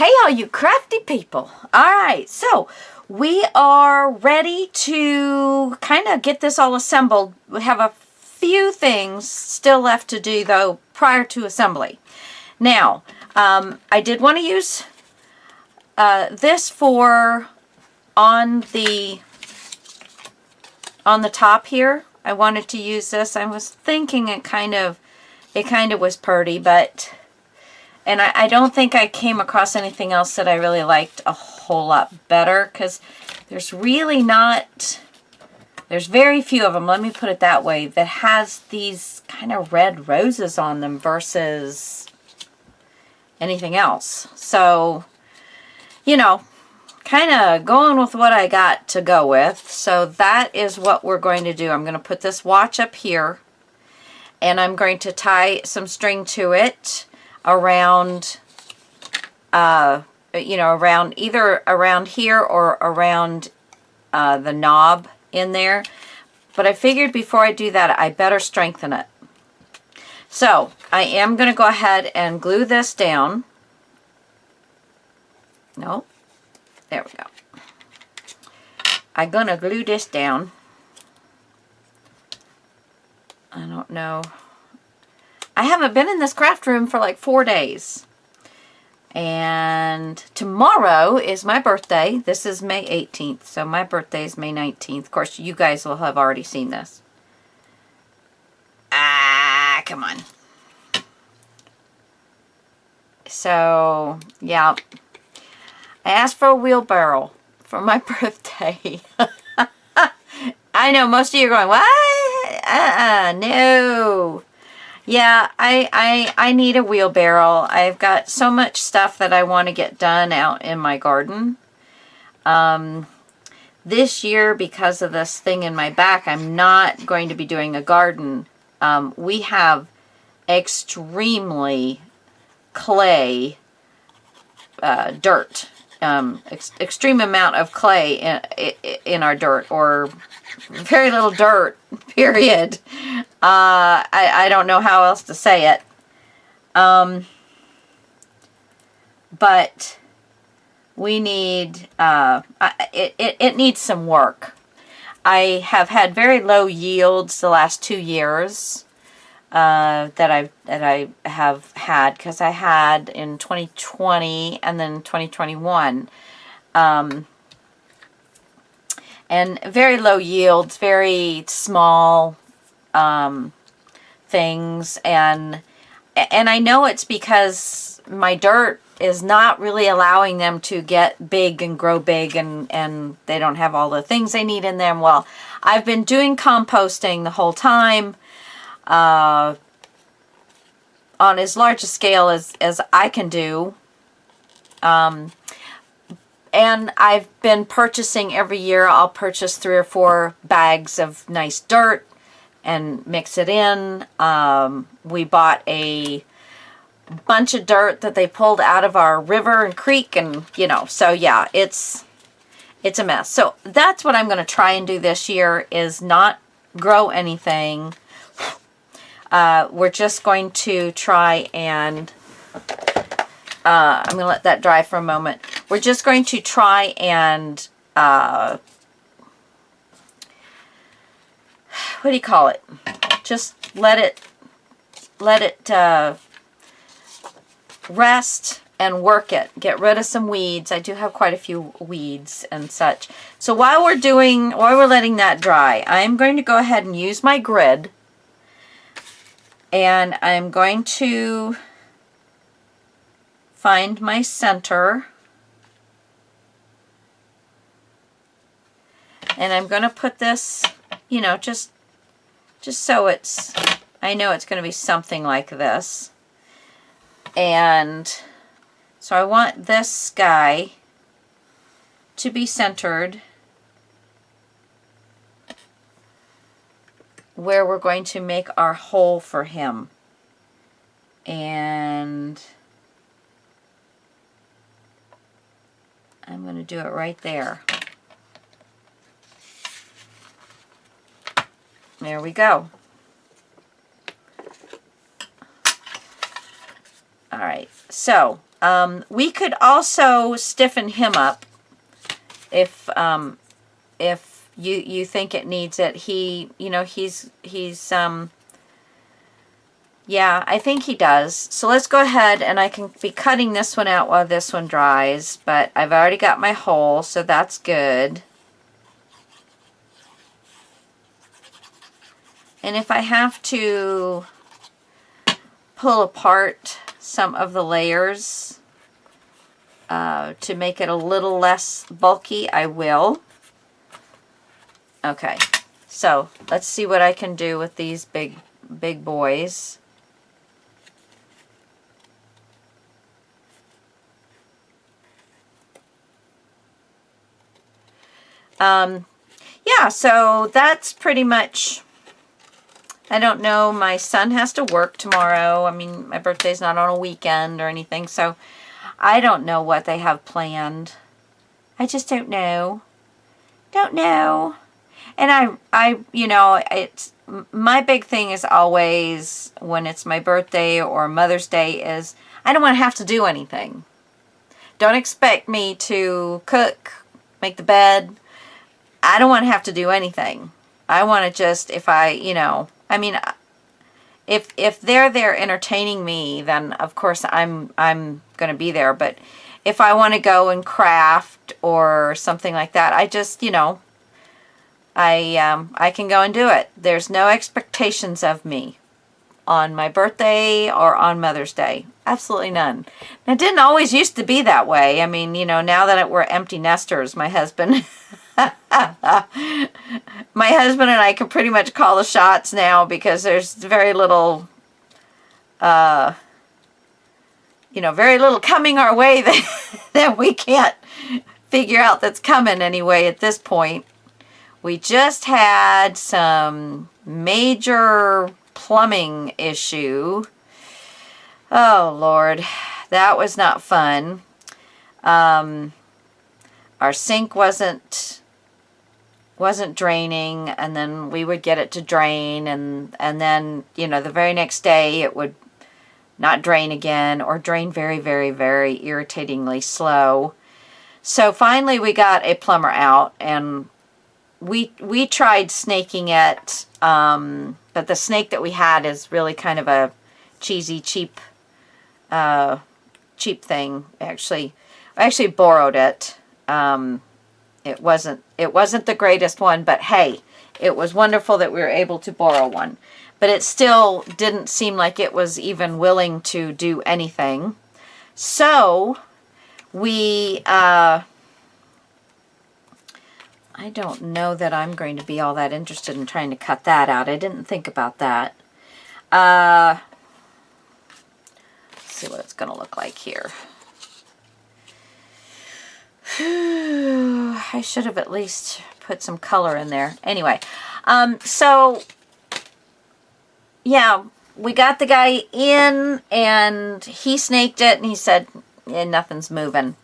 Hey, all you crafty people. All right, so we are ready to kind of get this all assembled. We have a few things still left to do, though, prior to assembly. Now, I did want to use this for on the top here. I wanted to use this. I was thinking it kind of was pretty, but... And I don't think I came across anything else that I really liked a whole lot better, because there's really not, there's very few of them, let me put it that way, that has these kind of red roses on them versus anything else. So, you know, kind of going with what I got to go with. So that is what we're going to do. I'm going to put this watch up here, and I'm going to tie some string to it around, you know, around either around here or around the knob in there. But I figured before I do that, I better strengthen it. So I am going to go ahead and glue this down. No, there we go. I'm going to glue this down. I don't know. I haven't been in this craft room for like 4 days. And tomorrow is my birthday. This is May 18th. So my birthday is May 19th. Of course, you guys will have already seen this. Ah, come on. So, yeah. I asked for a wheelbarrow for my birthday. I know most of you are going, what? No. Yeah, I need a wheelbarrow. I've got so much stuff that I want to get done out in my garden. This year, because of this thing in my back, I'm not going to be doing a garden. We have extremely clay dirt. Extreme amount of clay in our dirt, or very little dirt, period. I don't know how else to say it. But we need, it needs some work. I have had very low yields the last 2 years that I have had, because I had in 2020 and then 2021. And very low yields, very small things, and I know it's because my dirt is not really allowing them to get big and grow big, and they don't have all the things they need in them. Well, I've been doing composting the whole time, on as large a scale as I can do. And I've been purchasing every year. I'll purchase 3 or 4 bags of nice dirt and mix it in. We bought a bunch of dirt that they pulled out of our river and creek, and you know, so yeah, it's a mess. So that's what I'm going to try and do this year, is not grow anything. We're just going to try and I'm going to let that dry for a moment. We're just going to try and what do you call it? Just let it rest and work it. Get rid of some weeds. I do have quite a few weeds and such. So while we're letting that dry, I'm going to go ahead and use my grid, and I'm going to find my center, and I'm going to put this, you know, just so it's, I know it's going to be something like this. And so I want this guy to be centered where we're going to make our hole for him. And I'm going to do it right there. There we go. All right, so We could also stiffen him up if you think it needs it. He, you know, he's yeah, I think he does. So let's go ahead, and I can be cutting this one out while this one dries, but I've already got my hole, so that's good. And if I have to pull apart some of the layers to make it a little less bulky, I will. Okay, so let's see what I can do with these big boys. Yeah, so that's pretty much, I don't know, my son has to work tomorrow. I mean, my birthday's not on a weekend or anything, so I don't know what they have planned. I just don't know. Don't know. And I, you know, it's, my big thing is always when it's my birthday or Mother's Day is I don't want to have to do anything. Don't expect me to cook, make the bed. I don't want to have to do anything. I want to just, if I, you know, I mean, if they're there entertaining me, then of course I'm going to be there. But if I want to go and craft or something like that, I just, you know, I can go and do it. There's no expectations of me on my birthday or on Mother's Day. Absolutely none. And it didn't always used to be that way. I mean, you know, now that we're empty nesters, my husband my husband and I can pretty much call the shots now because there's very little, you know, very little coming our way that we can't figure out that's coming anyway at this point. We just had some major plumbing issue. Oh, Lord. That was not fun. Our sink wasn't draining, and then we would get it to drain, and then, you know, the very next day it would not drain again, or drain very, very, very irritatingly slow. So finally we got a plumber out, and we tried snaking it, but the snake that we had is really kind of a cheesy, cheap thing. I actually borrowed it. It wasn't the greatest one, but hey, it was wonderful that we were able to borrow one. But it still didn't seem like it was even willing to do anything. So we, I don't know that I'm going to be all that interested in trying to cut that out. I didn't think about that. Let's see what it's going to look like here. I should have at least put some color in there. Anyway, so yeah, we got the guy in, and he snaked it, and he said, yeah, nothing's moving.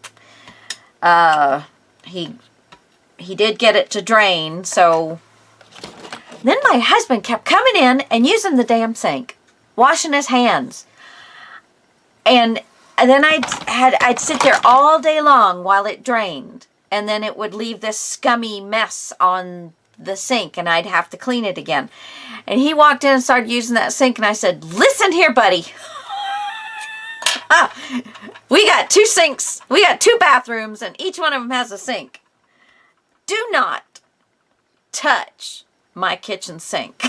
He did get it to drain, so then my husband kept coming in and using the damn sink, washing his hands. And then I'd sit there all day long while it drained, and then it would leave this scummy mess on the sink, and I'd have to clean it again. And he walked in and started using that sink, and I said, listen here, buddy. We got 2 sinks. We got 2 bathrooms, and each one of them has a sink. Do not touch my kitchen sink.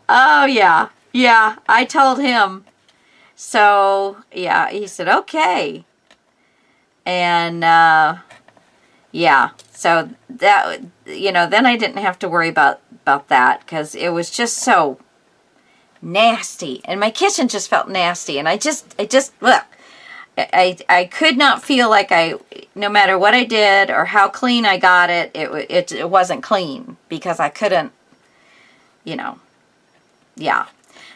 Oh, yeah. Yeah, I told him. So, yeah, he said, okay. And, yeah, so that, you know, then I didn't have to worry about that, because it was just so nasty. And my kitchen just felt nasty. And I could not feel like no matter what I did or how clean I got it, it wasn't clean, because I couldn't, you know, yeah.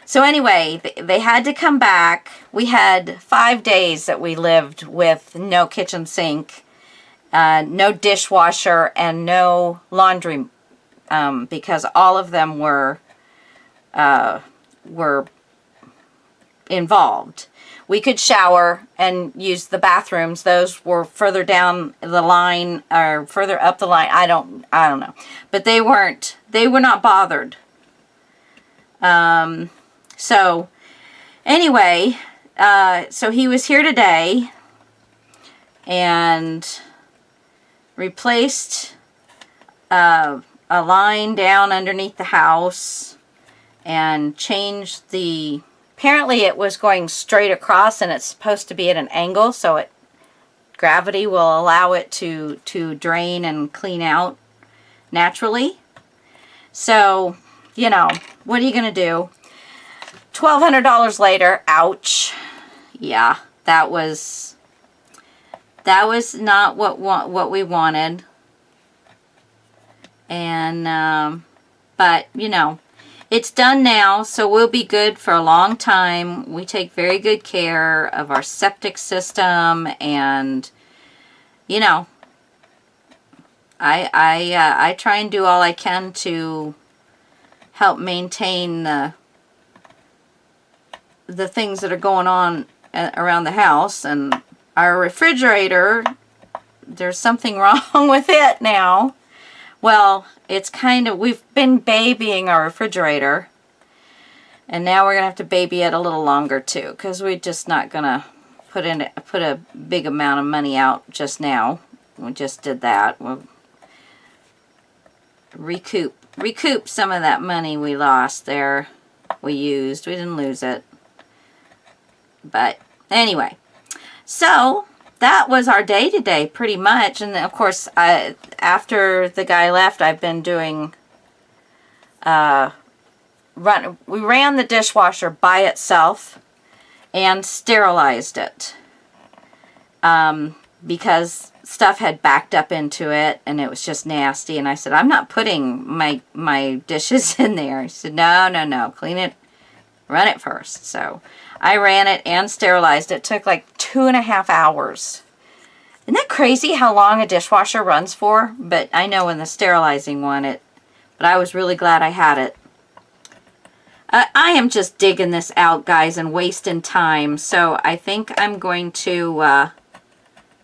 So anyway, they had to come back. We had 5 days that we lived with no kitchen sink, no dishwasher, and no laundry, because all of them were involved. We could shower and use the bathrooms. Those were further down the line or further up the line. I don't know. But they were not bothered. So anyway, so he was here today and replaced a line down underneath the house and changed the, apparently it was going straight across and it's supposed to be at an angle, so gravity will allow it to drain and clean out naturally. So, you know, what are you going to do? $1,200 later, ouch. Yeah, that was not what we wanted. And, but, you know, it's done now, so we'll be good for a long time. We take very good care of our septic system, and, you know, I try and do all I can to help maintain the things that are going on around the house. And our refrigerator, there's something wrong with it now. Well, it's kind of, we've been babying our refrigerator, and now we're going to have to baby it a little longer too, because we're just not going to put a big amount of money out just now. We just did that. We'll recoup some of that money we lost there. We didn't lose it. But anyway, so that was our day today, pretty much. And of course, after the guy left, I've been doing, we ran the dishwasher by itself and sterilized it, because stuff had backed up into it and it was just nasty. And I said, I'm not putting my dishes in there. He said, no, clean it, run it first. So I ran it and sterilized it. It took like 2.5 hours. Isn't that crazy how long a dishwasher runs for? But I know in the sterilizing one, but I was really glad I had it. I am just digging this out, guys, and wasting time. So I think I'm going to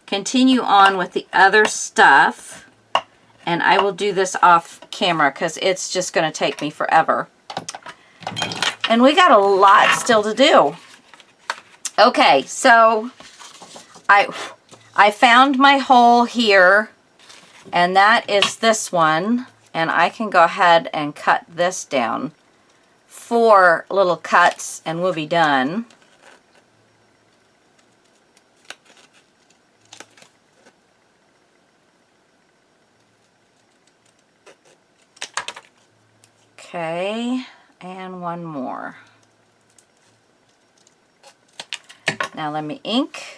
continue on with the other stuff. And I will do this off camera because it's just going to take me forever. And we got a lot still to do. Okay, so I found my hole here, and that is this one, and I can go ahead and cut this down. 4 little cuts and we'll be done. Okay, and one more. Now let me ink.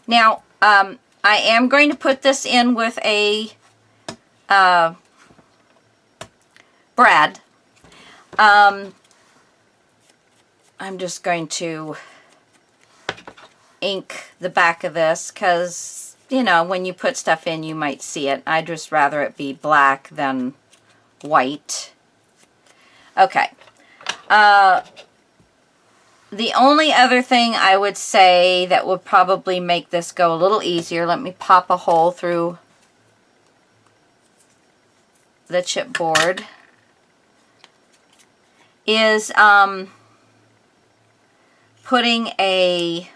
Now, I am going to put this in with a brad. I'm just going to ink the back of this because, you know, when you put stuff in, you might see it. I'd just rather it be black than white. Okay. The only other thing I would say that would probably make this go a little easier, let me pop a hole through the chipboard, is putting a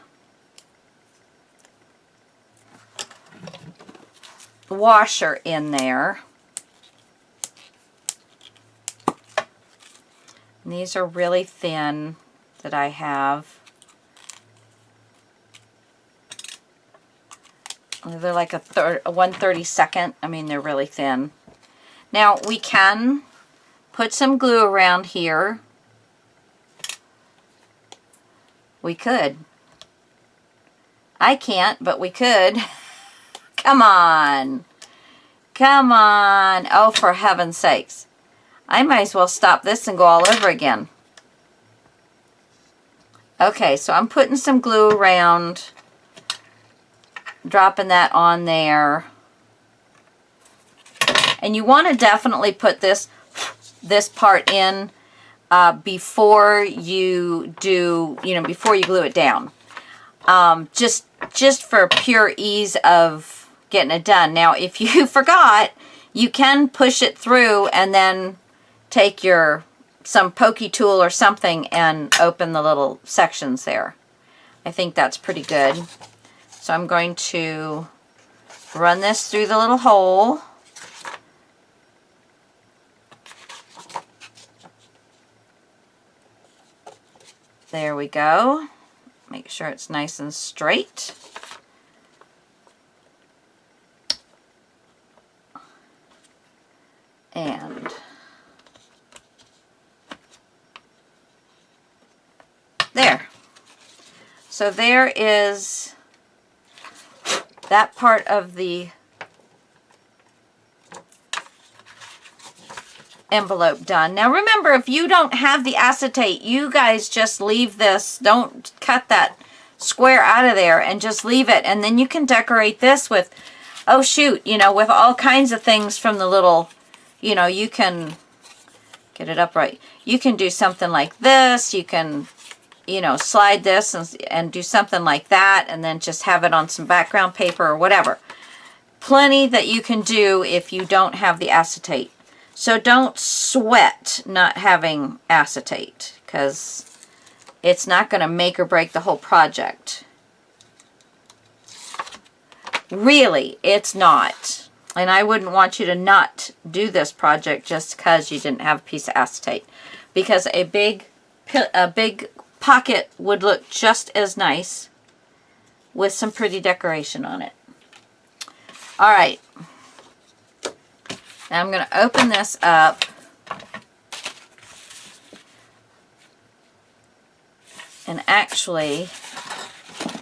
washer in there. And these are really thin that I have. They're like a 1/32. I mean, they're really thin. Now, we can put some glue around here. We could. I can't, but we could. Come on. Come on. Oh, for heaven's sakes. I might as well stop this and go all over again. Okay, so I'm putting some glue around dropping that on there. And you want to definitely put this part in before you do, before you glue it down. Just for pure ease of getting it done. Now, if you forgot, you can push it through and then take some pokey tool or something and open the little sections there. I think that's pretty good. So I'm going to run this through the little hole. There we go. Make sure it's nice and straight. And there. So there is that part of the envelope done. Now remember, if you don't have the acetate, you guys just leave this. Don't cut that square out of there and just leave it. And then you can decorate this with, oh shoot, with all kinds of things from the little, you can get it upright. You can do something like this. You can, slide this and do something like that, and then just have it on some background paper or whatever. Plenty that you can do if you don't have the acetate. So don't sweat not having acetate, because it's not going to make or break the whole project. Really, it's not. And I wouldn't want you to not do this project just because you didn't have a piece of acetate. Because a big pocket would look just as nice with some pretty decoration on it. All right. Now I'm going to open this up. And actually,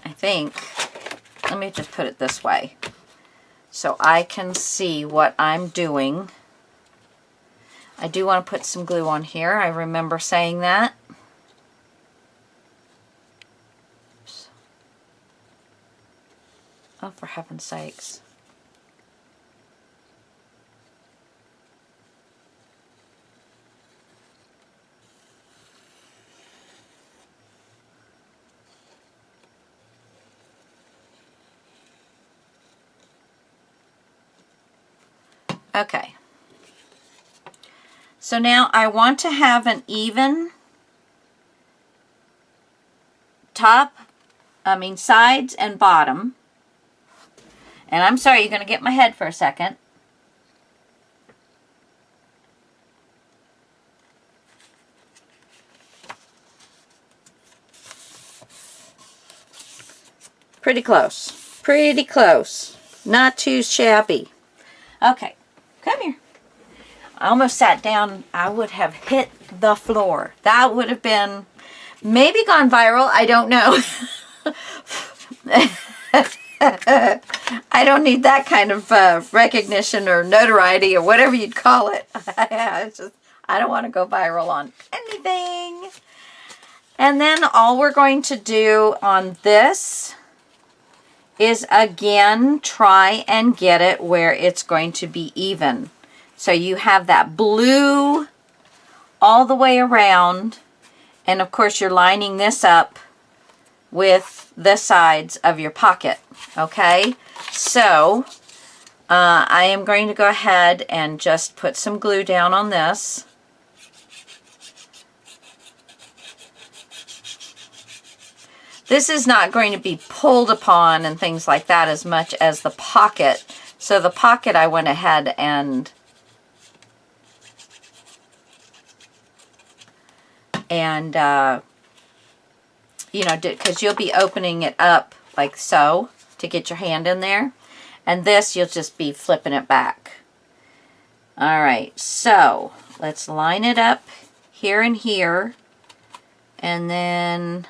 I think, let me just put it this way so I can see what I'm doing. I do want to put some glue on here. I remember saying that. Oops. Oh, for heaven's sakes. Okay, so now I want to have an even sides and bottom. And I'm sorry, you're going to get my head for a second. Pretty close, pretty close. Not too shabby. Okay. Come here. I almost sat down. I would have hit the floor. That would have been maybe gone viral. I don't know. I don't need that kind of recognition or notoriety or whatever you'd call it. I don't want to go viral on anything. And then all we're going to do on this is again try and get it where it's going to be even. So you have that blue all the way around, and of course you're lining this up with the sides of your pocket. Okay, so I am going to go ahead and just put some glue down on this. This is not going to be pulled upon and things like that as much as the pocket. So the pocket I went ahead and because you'll be opening it up like so to get your hand in there. And this you'll just be flipping it back. All right, so let's line it up here and here. And then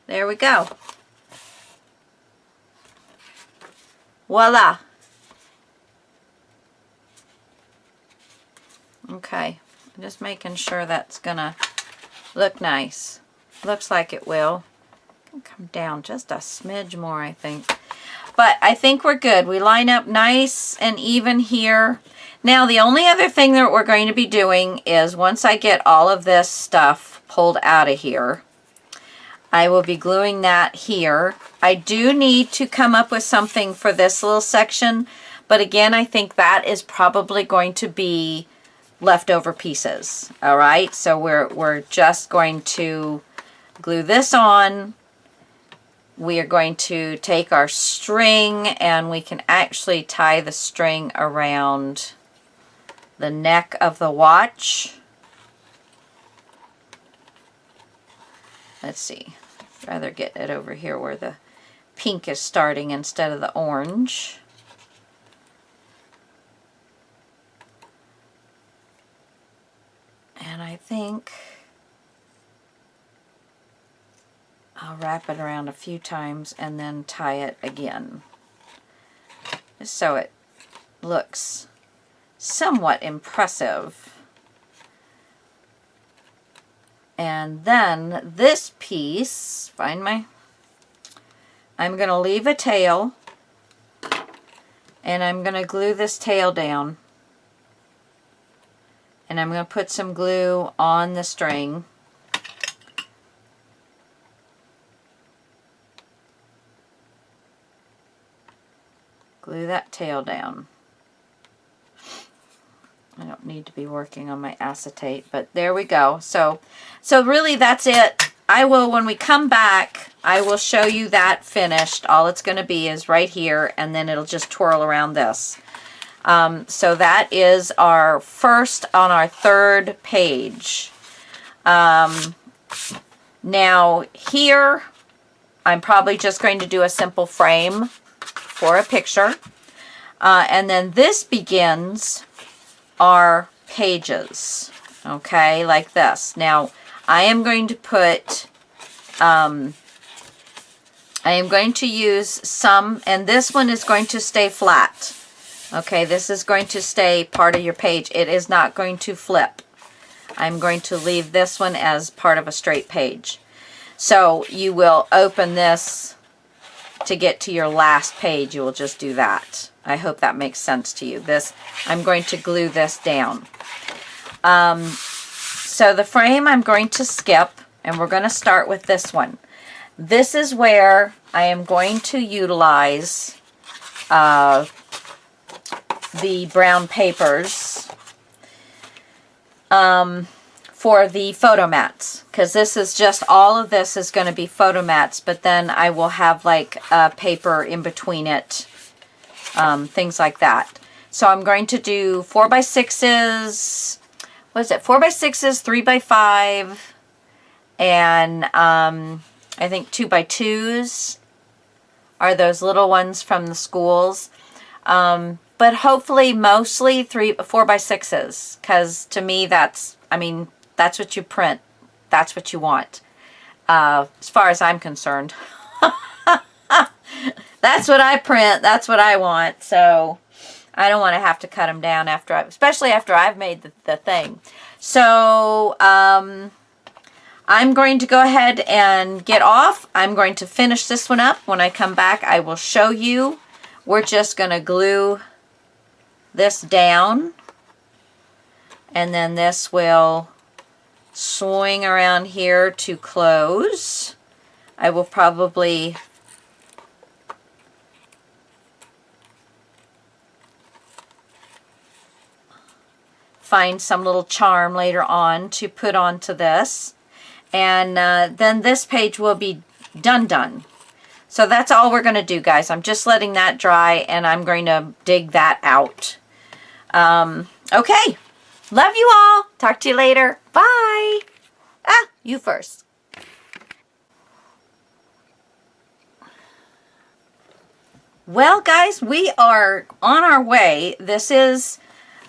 there we go. Voila. Okay, I'm just making sure that's gonna look nice. Looks like it will. Come down just a smidge more, I think. But I think we're good. We line up nice and even here. Now, the only other thing that we're going to be doing is once I get all of this stuff pulled out of here, I will be gluing that here. I do need to come up with something for this little section, but again, I think that is probably going to be leftover pieces. All right, so we're just going to glue this on. We are going to take our string and we can actually tie the string around the neck of the watch. Let's see. I'd rather get it over here where the pink is starting instead of the orange. And I think I'll wrap it around a few times and then tie it again, just so it looks somewhat impressive. And then this piece, I'm going to leave a tail, and I'm going to glue this tail down, and I'm going to put some glue on the string. Glue that tail down. I don't need to be working on my acetate, but there we go. So really that's it. I will, when we come back, I will show you that finished. All it's going to be is right here, and then it'll just twirl around this. So that is our first on our third page. Now here, I'm probably just going to do a simple frame for a picture. And then this begins our pages, okay, like this. Now, I am going to put, I am going to use some, and this one is going to stay flat. Okay, this is going to stay part of your page. It is not going to flip. I'm going to leave this one as part of a straight page. So you will open this to get to your last page. You will just do that. I hope that makes sense to you. This, I'm going to glue this down. So the frame I'm going to skip, and we're going to start with this one. This is where I am going to utilize the brown papers for the photo mats, because this is just, all of this is going to be photo mats, but then I will have like paper in between it, things like that. So I'm going to do 4x6s, what is it, 4x6s, 3x5, and I think 2x2s are those little ones from the schools. But hopefully mostly 4x6s, because to me that's, I mean, that's what you print. That's what you want. As far as I'm concerned. That's what I print. That's what I want. So I don't want to have to cut them down after especially after I've made the thing. So I'm going to go ahead and get off. I'm going to finish this one up. When I come back, I will show you. We're just going to glue this down, and then this will swing around here to close. I will probably find some little charm later on to put onto this, and then this page will be done. So that's all we're going to do, guys. I'm just letting that dry, and I'm going to dig that out. Okay. Love you all. Talk to you later. Bye. You first. Well, guys, we are on our way. This is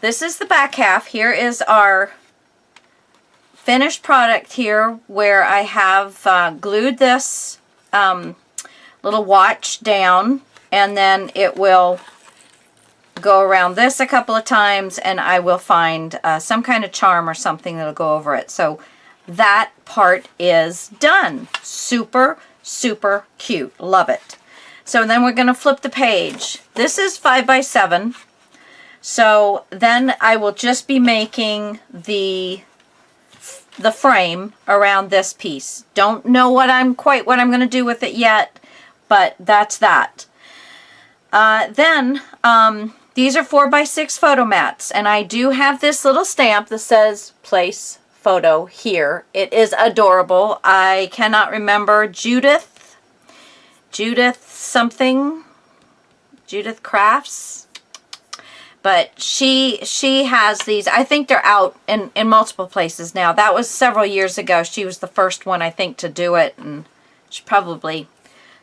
the back half. Here is our finished product here, where I have glued this little watch down, and then it will go around this a couple of times, and I will find some kind of charm or something that'll go over it. So that part is done. Super, super cute. Love it. So then we're going to flip the page. This is 5 by 7. So then I will just be making the frame around this piece. Don't know what I'm going to do with it yet, but that's that. Then these are 4 by 6 photo mats, and I do have this little stamp that says place photo here. It is adorable. I cannot remember Judith something, Judith Crafts, but she has these. I think they're out in multiple places now. That was several years ago. She was the first one, I think, to do it, and she probably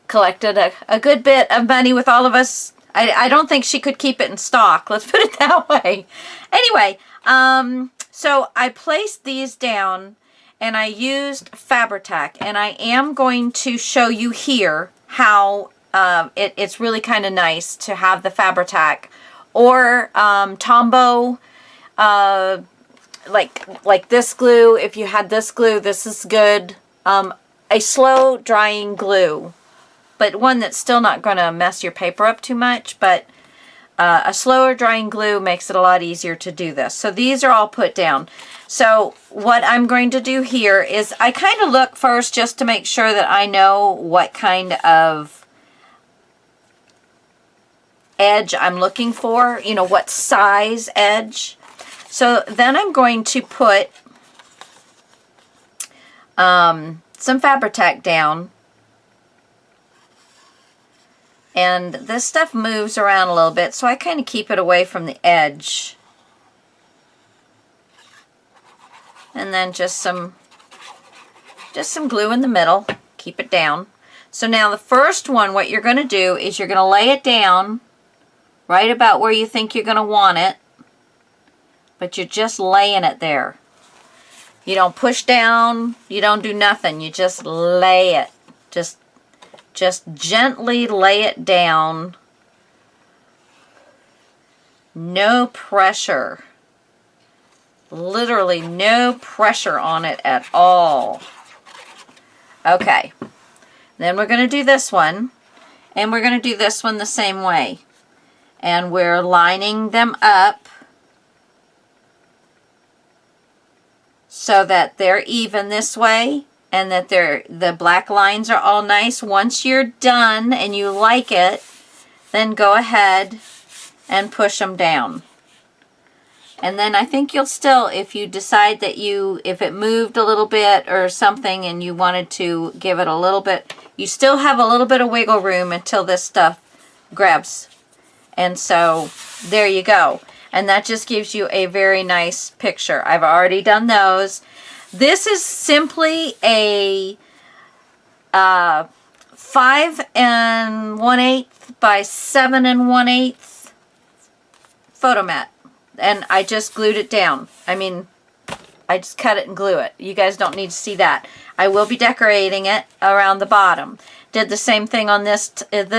collected a good bit of money with all of us. I don't think she could keep it in stock, let's put it that way. Anyway, so I placed these down, and I used Fabri-Tac, and I am going to show you here how it's really kind of nice to have the Fabri-Tac or Tombow, like this glue. If you had this glue, this is good. A slow drying glue, but one that's still not going to mess your paper up too much, but a slower drying glue makes it a lot easier to do this. So these are all put down. So what I'm going to do here is I kind of look first just to make sure that I know what kind of edge I'm looking for, you know, what size edge. So then I'm going to put some Fabri-Tac down. And this stuff moves around a little bit, so I kind of keep it away from the edge. And then just some glue in the middle. Keep it down. So now the first one, what you're going to do is you're going to lay it down right about where you think you're going to want it. But you're just laying it there. You don't push down. You don't do nothing. You just lay it. Just gently lay it down. No pressure. Literally no pressure on it at all. Okay. Then we're going to do this one. And we're going to do this one the same way. And we're lining them up so that they're even this way. And that the black lines are all nice. Once you're done and you like it, then go ahead and push them down. And then I think you'll still, if you decide that if it moved a little bit or something and you wanted to give it a little bit, you still have a little bit of wiggle room until this stuff grabs. And so there you go. And that just gives you a very nice picture. I've already done those. This is simply a 5 1/8 by 7 1/8 photo mat. And I just glued it down. I mean, I just cut it and glue it. You guys don't need to see that. I will be decorating it around the bottom. Did the same thing on this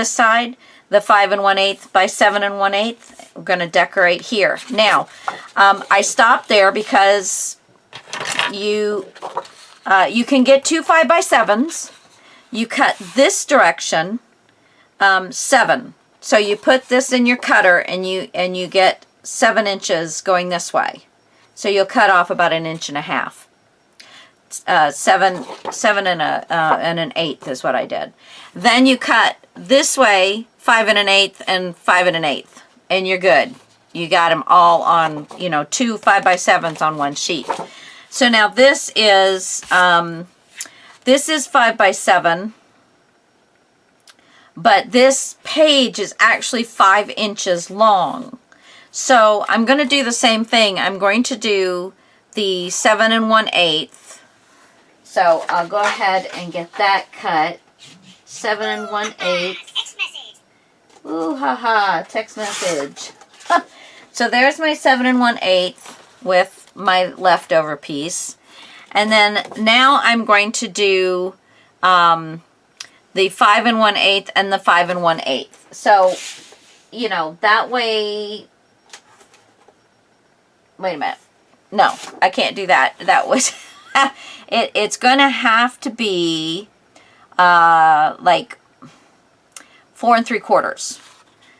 side. The 5 1/8 by 7 1/8. We're going to decorate here. Now, I stopped there because you can get 2 5 by 7s. You cut this direction 7. So you put this in your cutter and you get 7 inches going this way. So you'll cut off about 1.5 inches. 7 and an eighth is what I did. Then you cut this way 5 1/8 and 5 1/8, and you're good. You got them all on, 2 5 by 7s on one sheet. So now this is 5 by 7, but this page is actually 5 inches long. So I'm going to do the same thing. I'm going to do the 7 1/8. So I'll go ahead and get that cut. 7 1/8. Ooh, haha, text message. So there's my 7 1/8 with my leftover piece. And then now I'm going to do the 5 1/8 and the 5 1/8. So, you know, that way, wait a minute. No, I can't do that. That was, it's going to have to be like 4 3/4.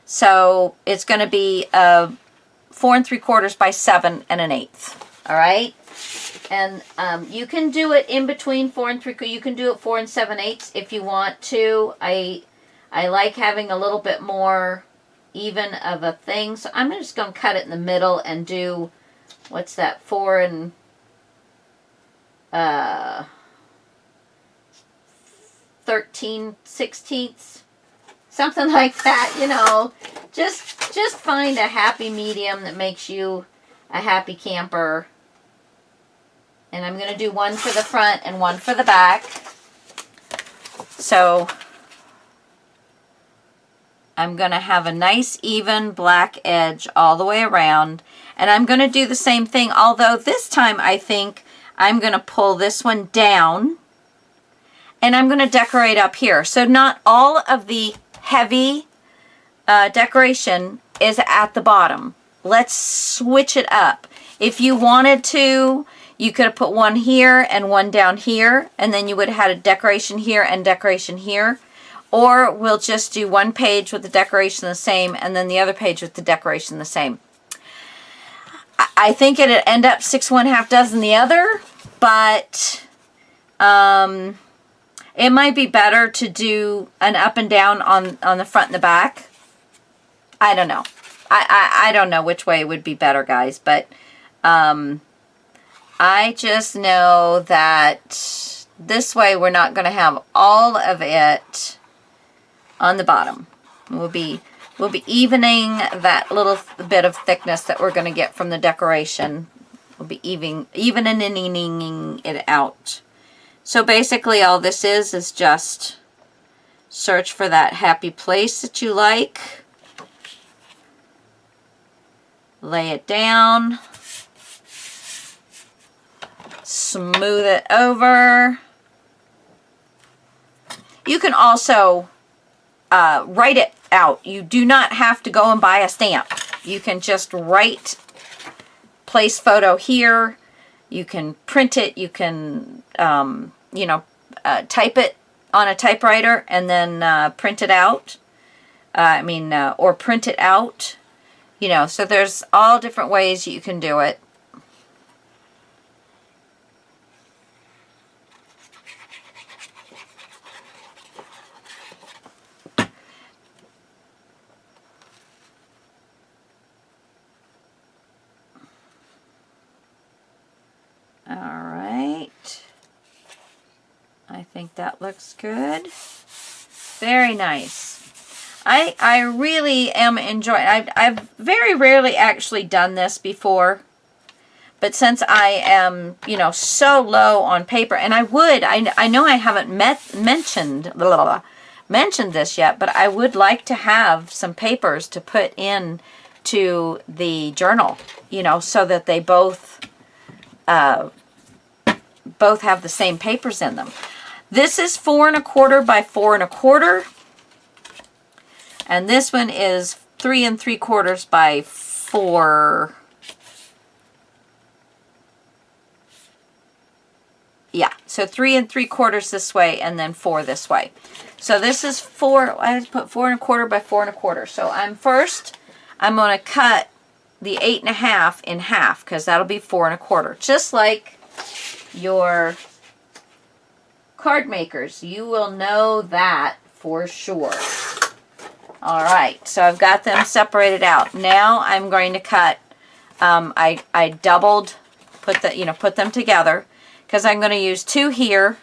So it's going to be 4 3/4 by 7 1/8. All right. And you can do it in between 4 3/4. You can do it 4 7/8 if you want to. I like having a little bit more even of a thing. So I'm just going to cut it in the middle and do, what's that, 4 13/16, something like that. You know, just find a happy medium that makes you a happy camper. And I'm going to do one for the front and one for the back. So I'm going to have a nice even black edge all the way around. And I'm going to do the same thing, although this time I think I'm going to pull this one down. And I'm going to decorate up here. So not all of the heavy decoration is at the bottom. Let's switch it up. If you wanted to, you could have put one here and one down here, and then you would have had a decoration here and decoration here. Or we'll just do one page with the decoration the same, and then the other page with the decoration the same. I think it'd end up 6 1/2 dozen the other, but it might be better to do an up and down on the front and the back. I don't know. I don't know which way would be better, guys, but I just know that this way we're not going to have all of it on the bottom. We'll be evening that little bit of thickness that we're going to get from the decoration. We'll be evening it out. So basically all this is just search for that happy place that you like. Lay it down. Smooth it over. You can also write it out. You do not have to go and buy a stamp. You can just write place photo here. You can print it. You can, you know, type it on a typewriter and then print it out. Or print it out. You know, so there's all different ways you can do it. All right. I think that looks good. Very nice. I really am enjoying. I've very rarely actually done this before, but since I am, you know, so low on paper, and I know I haven't mentioned this yet, but I would like to have some papers to put in to the journal, you know, so that they both have the same papers in them. This is 4 1/4 by 4 1/4. And this one is 3 3/4 by 4. Yeah, so 3 3/4 this way and then 4 this way. So this is 4, I had to put 4 1/4 by 4 1/4. So I'm going to cut the 8 1/2 in half because that'll be 4 1/4. Just like your card makers. You will know that for sure. All right, so I've got them separated out. Now I'm going to cut. I doubled, put them together because I'm going to use 2 here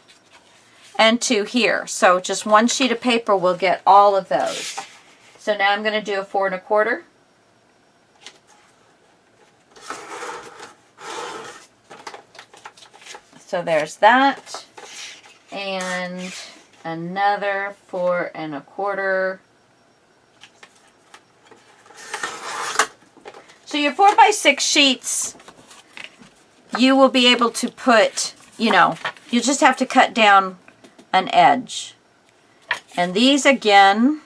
and 2 here. So just one sheet of paper will get all of those. So now I'm going to do a 4 1/4. So there's that, and another 4 1/4. So your 4 by 6 sheets, you will be able to put, you know, you just have to cut down an edge. And these again,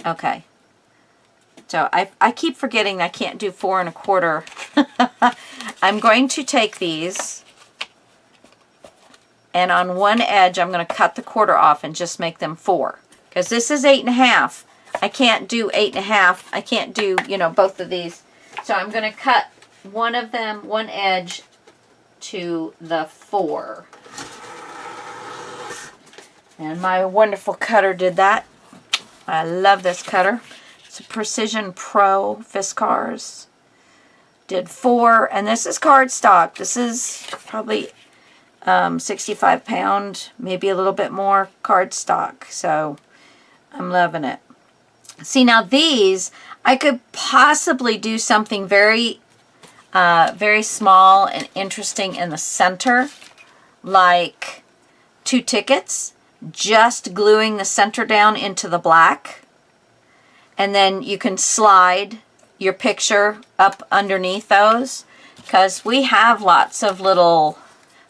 okay. So I keep forgetting I can't do 4 1/4. I'm going to take these, and on one edge I'm going to cut the quarter off and just make them 4. Because this is 8 1/2. I can't do 8 1/2. I can't do, you know, both of these. So I'm going to cut one of them, one edge to the 4. And my wonderful cutter did that. I love this cutter. It's a Precision Pro Fiskars. Did 4, and this is cardstock. This is probably 65 pound, maybe a little bit more cardstock. So I'm loving it. See, now these, I could possibly do something very, very small and interesting in the center, like 2 tickets, just gluing the center down into the black, and then you can slide your picture up underneath those, because we have lots of little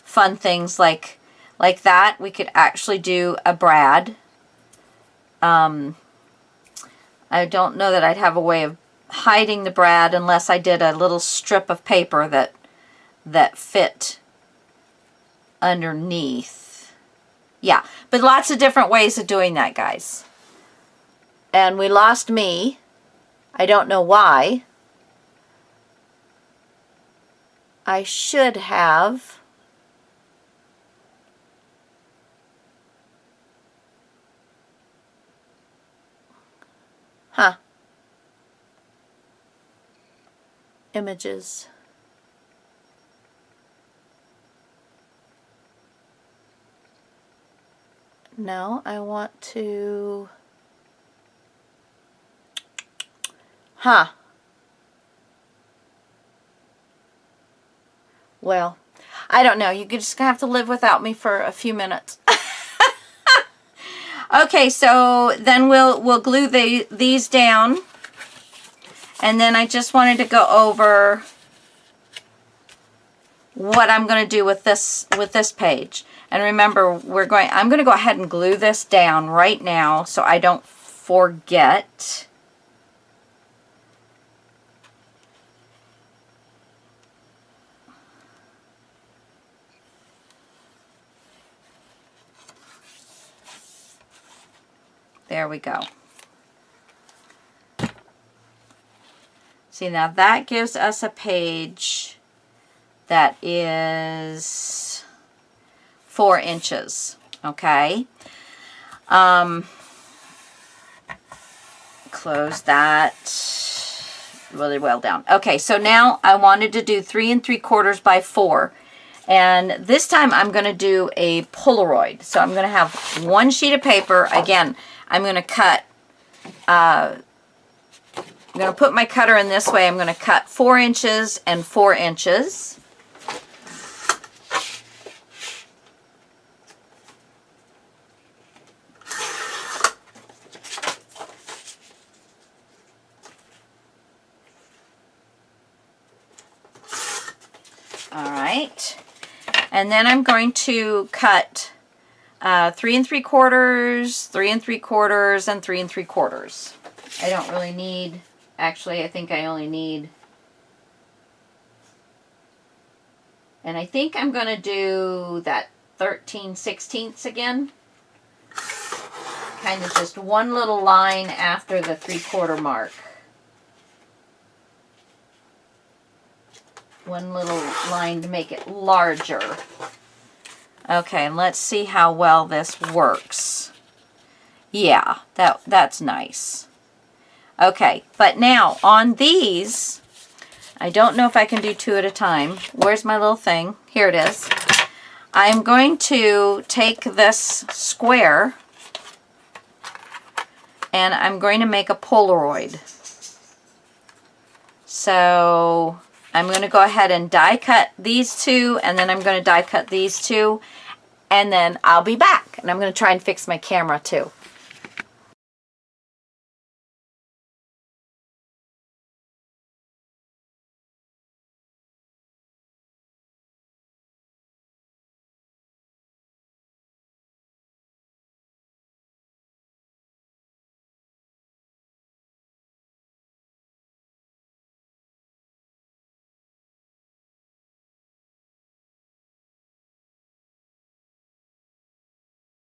fun things like that. We could actually do a brad. I don't know that I'd have a way of hiding the brad unless I did a little strip of paper that fit underneath. Yeah, but lots of different ways of doing that, guys. And we lost me. I don't know why. I should have. Huh. Images. No, I want to... Huh. Well, I don't know. You're just going to have to live without me for a few minutes. Okay, so then we'll glue these down. And then I just wanted to go over what I'm going to do with this page. And remember, I'm going to go ahead and glue this down right now so I don't forget. There we go. See, now that gives us a page that is 4 inches, okay? Close that really well down. Okay, so now I wanted to do 3 3/4 by 4. And this time I'm going to do a Polaroid. So I'm going to have one sheet of paper. Again, I'm going to cut, I'm going to put my cutter in this way. I'm going to cut 4 inches and 4 inches. All right. And then I'm going to cut 3 3/4, 3 3/4, and 3 3/4. I don't really need, actually I think I only need, and I think I'm going to do that 13/16 again. Kind of just one little line after the 3/4 mark. One little line to make it larger. Okay, and let's see how well this works. Yeah, that's nice. Okay, but now on these, I don't know if I can do 2 at a time. Where's my little thing? Here it is. I'm going to take this square and I'm going to make a Polaroid. So I'm going to go ahead and die cut these 2, and then I'm going to die cut these 2, and then I'll be back. And I'm going to try and fix my camera too.